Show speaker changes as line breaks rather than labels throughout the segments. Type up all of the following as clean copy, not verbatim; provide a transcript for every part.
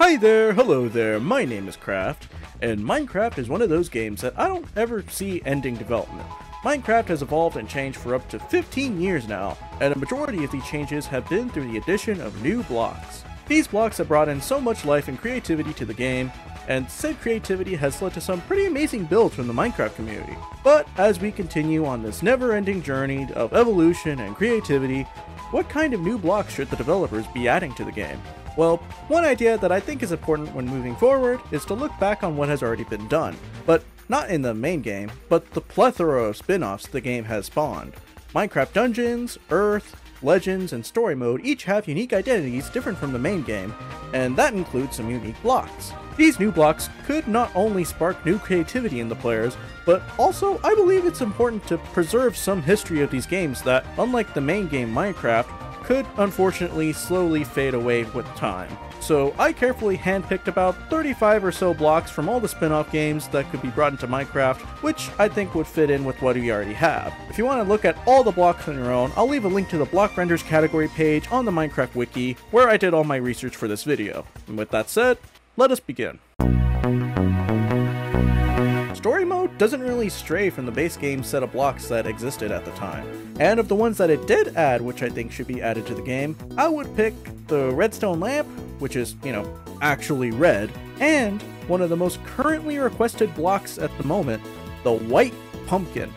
Hi there, hello there, my name is Craft, and Minecraft is one of those games that I don't ever see ending development. Minecraft has evolved and changed for up to 15 years now, and a majority of these changes have been through the addition of new blocks. These blocks have brought in so much life and creativity to the game, and said creativity has led to some pretty amazing builds from the Minecraft community. But as we continue on this never-ending journey of evolution and creativity, what kind of new blocks should the developers be adding to the game? Well, one idea that I think is important when moving forward is to look back on what has already been done, but not in the main game, but the plethora of spin-offs the game has spawned. Minecraft Dungeons, Earth, Legends, and Story Mode each have unique identities different from the main game, and that includes some unique blocks. These new blocks could not only spark new creativity in the players, but also I believe it's important to preserve some history of these games that, unlike the main game Minecraft, could unfortunately slowly fade away with time. So I carefully handpicked about 35 or so blocks from all the spin-off games that could be brought into Minecraft, which I think would fit in with what we already have. If you want to look at all the blocks on your own, I'll leave a link to the block renders category page on the Minecraft Wiki, where I did all my research for this video. And with that said, let us begin. Story mode doesn't really stray from the base game set of blocks that existed at the time. And of the ones that it did add, which I think should be added to the game, I would pick the redstone lamp, which is, actually red, and one of the most currently requested blocks at the moment, the white pumpkin.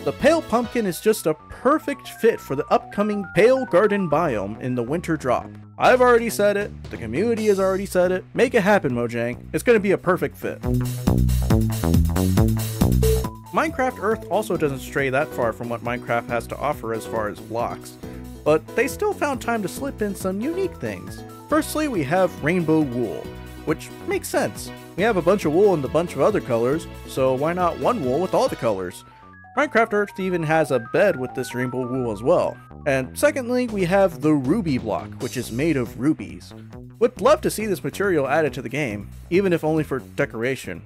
The pale pumpkin is just a perfect fit for the upcoming pale garden biome in the winter drop. I've already said it, the community has already said it, make it happen Mojang, it's gonna be a perfect fit. Minecraft Earth also doesn't stray that far from what Minecraft has to offer as far as blocks, but they still found time to slip in some unique things. Firstly, we have rainbow wool, which makes sense. We have a bunch of wool in a bunch of other colors, so why not one wool with all the colors? Minecraft Earth even has a bed with this rainbow wool as well. And secondly, we have the ruby block, which is made of rubies. Would love to see this material added to the game, even if only for decoration.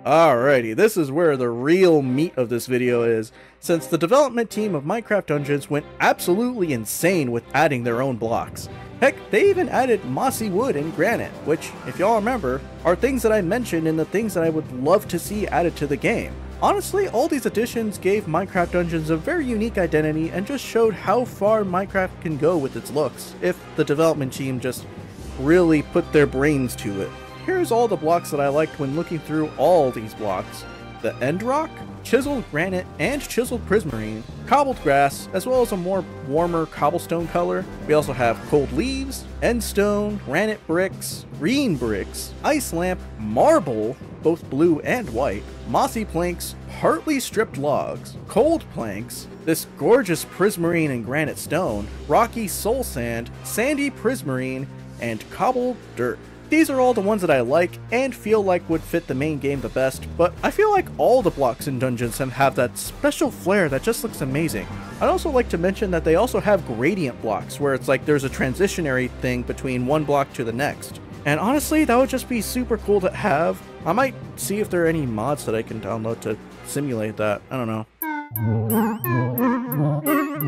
Alrighty, this is where the real meat of this video is, since the development team of Minecraft Dungeons went absolutely insane with adding their own blocks. Heck, they even added mossy wood and granite, which, if y'all remember, are things that I mentioned in the things that I would love to see added to the game. Honestly, all these additions gave Minecraft Dungeons a very unique identity and just showed how far Minecraft can go with its looks, if the development team just really put their brains to it. Here's all the blocks that I liked when looking through all these blocks. The end rock, chiseled granite and chiseled prismarine, cobbled grass, as well as a more warmer cobblestone color. We also have cold leaves, end stone, granite bricks, green bricks, ice lamp, marble, both blue and white, mossy planks, partly stripped logs, cold planks, this gorgeous prismarine and granite stone, rocky soul sand, sandy prismarine, and cobbled dirt. These are all the ones that I like and feel like would fit the main game the best, but I feel like all the blocks in Dungeons have that special flair that just looks amazing. I'd also like to mention that they also have gradient blocks, where it's like there's a transitionary thing between one block to the next. And honestly, that would just be super cool to have. I might see if there are any mods that I can download to simulate that. I don't know.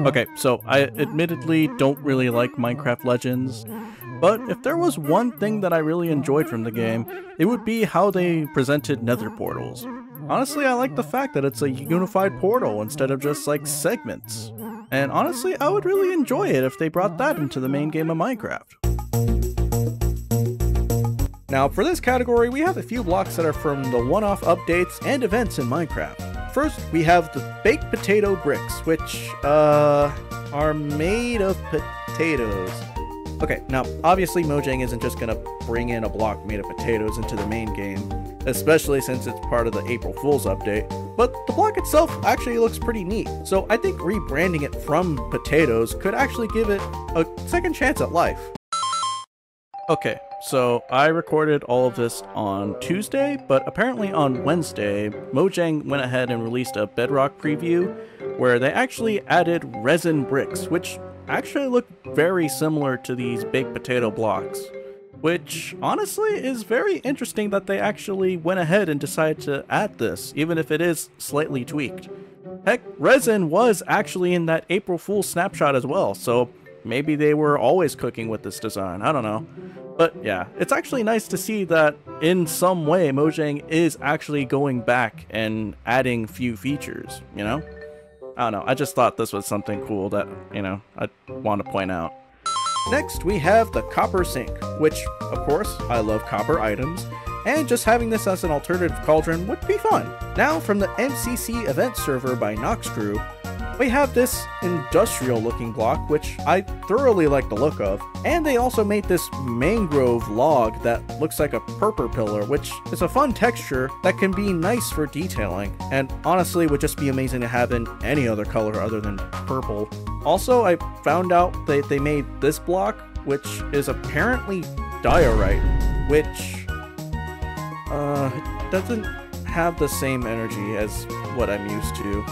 Okay, so I admittedly don't really like Minecraft Legends, but if there was one thing that I really enjoyed from the game, it would be how they presented Nether Portals. Honestly, I like the fact that it's a unified portal instead of just like segments. And honestly, I would really enjoy it if they brought that into the main game of Minecraft. Now for this category, we have a few blocks that are from the one-off updates and events in Minecraft. First, we have the baked potato bricks, which are made of potatoes. Okay, now obviously Mojang isn't just gonna bring in a block made of potatoes into the main game, especially since it's part of the April Fool's update, but the block itself actually looks pretty neat, so I think rebranding it from potatoes could actually give it a second chance at life. Okay, so I recorded all of this on Tuesday, but apparently on Wednesday, Mojang went ahead and released a Bedrock preview where they actually added resin bricks, which actually look very similar to these baked potato blocks, which honestly is very interesting that they actually went ahead and decided to add this, even if it is slightly tweaked. Heck, resin was actually in that April Fool's snapshot as well, so maybe they were always cooking with this design. I don't know. But yeah, it's actually nice to see that in some way Mojang is actually going back and adding few features, you know? I don't know, I just thought this was something cool that, you know, I want to point out. Next, we have the copper sink, which, of course, I love copper items, and just having this as an alternative cauldron would be fun. Now, from the MCC event server by Noxcrew, we have this industrial looking block, which I thoroughly like the look of, and they also made this mangrove log that looks like a purple pillar, which is a fun texture that can be nice for detailing, and honestly would just be amazing to have in any other color other than purple. Also, I found out that they made this block, which is apparently diorite, which doesn't have the same energy as what I'm used to.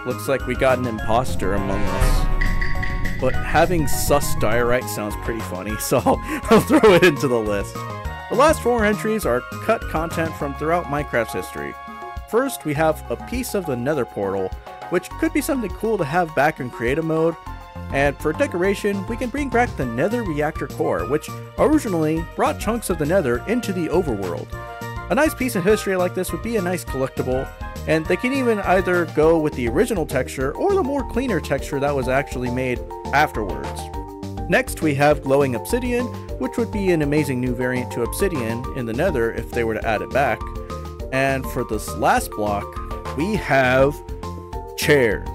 Looks like we got an imposter among us. But having sus diorite sounds pretty funny, so I'll throw it into the list. The last 4 entries are cut content from throughout Minecraft's history. First, we have a piece of the Nether Portal, which could be something cool to have back in creative mode. And for decoration, we can bring back the Nether Reactor Core, which originally brought chunks of the Nether into the overworld. A nice piece of history like this would be a nice collectible, and they can even either go with the original texture or the more cleaner texture that was actually made afterwards. Next, we have glowing obsidian, which would be an amazing new variant to obsidian in the Nether if they were to add it back. And for this last block, we have chairs.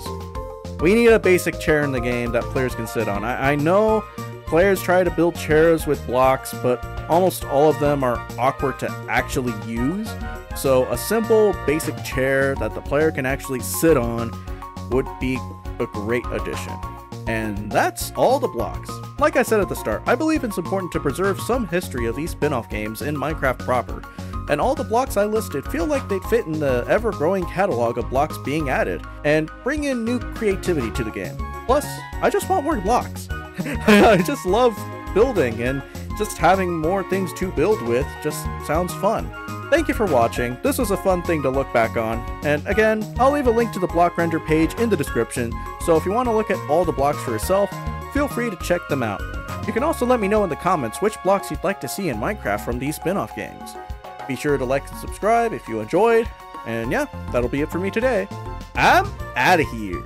We need a basic chair in the game that players can sit on. I know players try to build chairs with blocks, but almost all of them are awkward to actually use. So a simple basic chair that the player can actually sit on would be a great addition. And that's all the blocks. Like I said at the start, I believe it's important to preserve some history of these spin-off games in Minecraft proper. And all the blocks I listed feel like they'd fit in the ever-growing catalog of blocks being added, and bring in new creativity to the game. Plus, I just want more blocks. I just love building, and just having more things to build with just sounds fun. Thank you for watching. This was a fun thing to look back on. And again, I'll leave a link to the block render page in the description, so if you want to look at all the blocks for yourself, feel free to check them out. You can also let me know in the comments which blocks you'd like to see in Minecraft from these spin-off games. Be sure to like and subscribe if you enjoyed, and yeah, that'll be it for me today. I'm outta here.